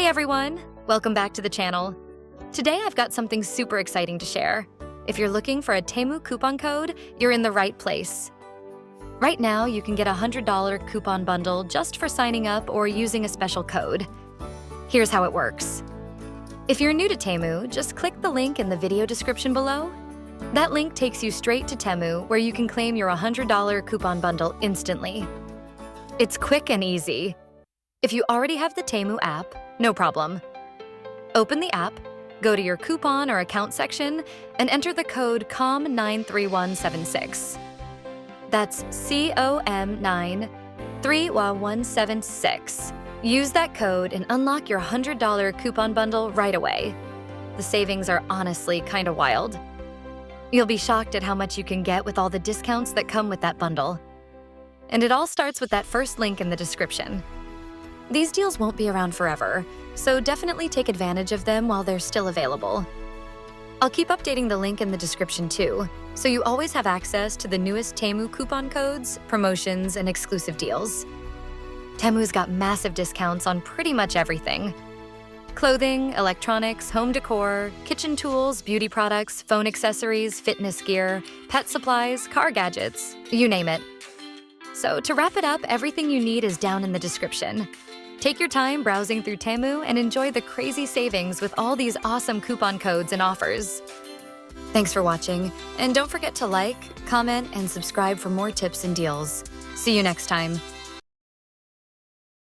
Hey everyone! Welcome back to the channel. Today I've got something super exciting to share. If you're looking for a Temu coupon code, you're in the right place. Right now, you can get a $100 coupon bundle just for signing up or using a special code. Here's how it works. If you're new to Temu, just click the link in the video description below. That link takes you straight to Temu, where you can claim your $100 coupon bundle instantly. It's quick and easy. If you already have the Temu app, no problem. Open the app, go to your coupon or account section, and enter the code COM93176. That's COM93176. Use that code and unlock your $100 coupon bundle right away. The savings are honestly kind of wild. You'll be shocked at how much you can get with all the discounts that come with that bundle. And it all starts with that first link in the description. These deals won't be around forever, so definitely take advantage of them while they're still available. I'll keep updating the link in the description too, so you always have access to the newest Temu coupon codes, promotions, and exclusive deals. Temu's got massive discounts on pretty much everything. Clothing, electronics, home decor, kitchen tools, beauty products, phone accessories, fitness gear, pet supplies, car gadgets, you name it. So to wrap it up, everything you need is down in the description. Take your time browsing through Temu and enjoy the crazy savings with all these awesome coupon codes and offers. Thanks for watching, and don't forget to like, comment, and subscribe for more tips and deals. See you next time.